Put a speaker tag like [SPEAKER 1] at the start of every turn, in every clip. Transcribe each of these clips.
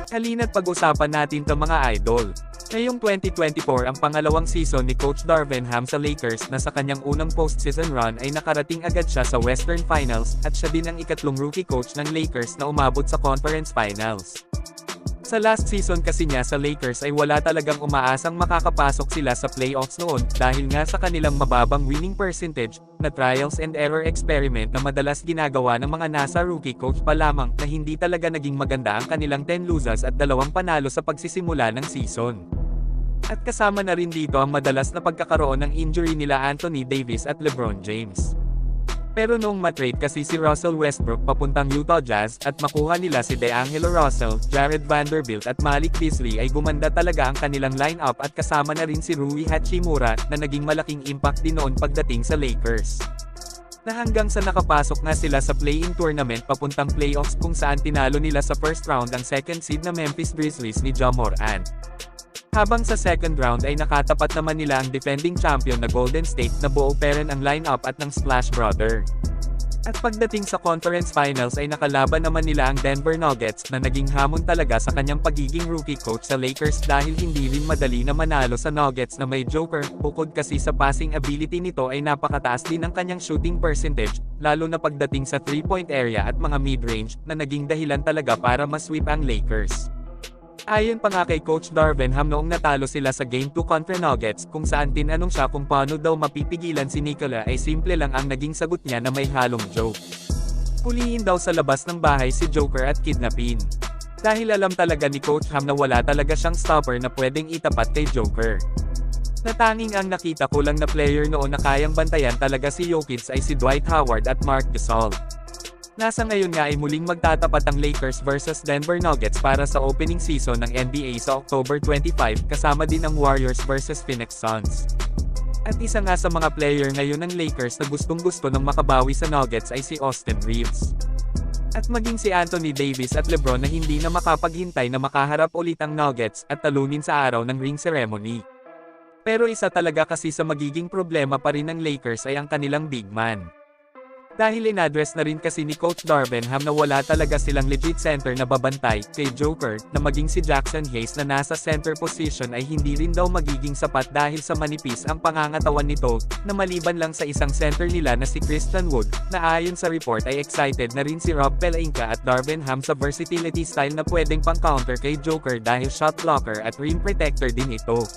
[SPEAKER 1] Halina't pag-usapan natin 'to mga idol. Ngayong 2024 ang pangalawang season ni Coach Darvin Ham sa Lakers na sa kanyang unang postseason run ay nakarating agad siya sa Western Finals at siya din ang ikatlong rookie coach ng Lakers na umabot sa Conference Finals. Sa last season kasi niya sa Lakers ay wala talagang umaasang makakapasok sila sa playoffs noon dahil nga sa kanilang mababang winning percentage na trials and error experiment na madalas ginagawa ng mga nasa rookie coach pa lamang na hindi talaga naging maganda ang kanilang 10 losses at 2 panalo sa pagsisimula ng season. At kasama na rin dito ang madalas na pagkakaroon ng injury nila Anthony Davis at LeBron James. Pero noong matrade kasi si Russell Westbrook papuntang Utah Jazz at makuha nila si DeAngelo Russell, Jared Vanderbilt at Malik Beasley ay gumanda talaga ang kanilang lineup at kasama na rin si Rui Hachimura na naging malaking impact din noon pagdating sa Lakers. Na hanggang sa nakapasok nga sila sa play-in tournament papuntang playoffs kung saan tinalo nila sa first round ang second seed na Memphis Grizzlies ni Ja Morant. Habang sa second round ay nakatapat naman nila ang defending champion na Golden State na buo pa rin ang lineup at ng Splash Brother. At pagdating sa conference finals ay nakalaban naman nila ang Denver Nuggets na naging hamon talaga sa kanyang pagiging rookie coach sa Lakers dahil hindi rin madali na manalo sa Nuggets na may Joker, bukod kasi sa passing ability nito ay napakataas din ang kanyang shooting percentage, lalo na pagdating sa 3-point area at mga mid-range na naging dahilan talaga para masweep ang Lakers. Ayon pa nga kay Coach Darvin Ham noong natalo sila sa Game 2 kontra Nuggets kung saan tinanong siya kung paano daw mapipigilan si Nikola ay simple lang ang naging sagot niya na may halong joke. Huliin daw sa labas ng bahay si Joker at kidnapin. Dahil alam talaga ni Coach Ham na wala talaga siyang stopper na pwedeng itapat kay Joker. Natanging ang nakita ko lang na player noon na kayang bantayan talaga si Jokic ay si Dwight Howard at Marc Gasol. Nasa ngayon nga ay muling magtatapat ang Lakers versus Denver Nuggets para sa opening season ng NBA sa October 25 kasama din ang Warriors versus Phoenix Suns. At isa nga sa mga player ngayon ng Lakers na gustong-gusto ng makabawi sa Nuggets ay si Austin Reeves. At maging si Anthony Davis at LeBron na hindi na makapaghintay na makaharap ulit ang Nuggets at talunin sa araw ng ring ceremony. Pero isa talaga kasi sa magiging problema pa rin ng Lakers ay ang kanilang big man. Dahil in-address na rin kasi ni Coach Darvin Ham na wala talaga silang legit center na babantay kay Joker, na maging si Jackson Hayes na nasa center position ay hindi rin daw magiging sapat dahil sa manipis ang pangangatawan nito, na maliban lang sa isang center nila na si Christian Wood, na ayon sa report ay excited na rin si Rob Pelinka at Darvin Ham sa versatility style na pwedeng pang-counter kay Joker dahil shot blocker at rim protector din ito.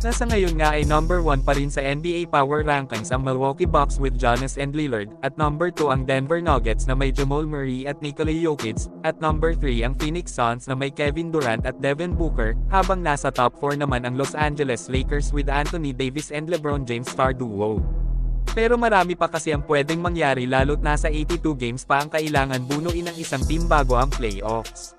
[SPEAKER 1] Nasa ngayon nga ay number 1 pa rin sa NBA Power Rankings ang Milwaukee Bucks with Giannis and Lillard, at number 2 ang Denver Nuggets na may Jamal Murray at Nikola Jokic, at number 3 ang Phoenix Suns na may Kevin Durant at Devin Booker, habang nasa top 4 naman ang Los Angeles Lakers with Anthony Davis and LeBron James star duo. Pero marami pa kasi ang pwedeng mangyari lalo't nasa 82 games pa ang kailangan bunuin ng isang team bago ang playoffs.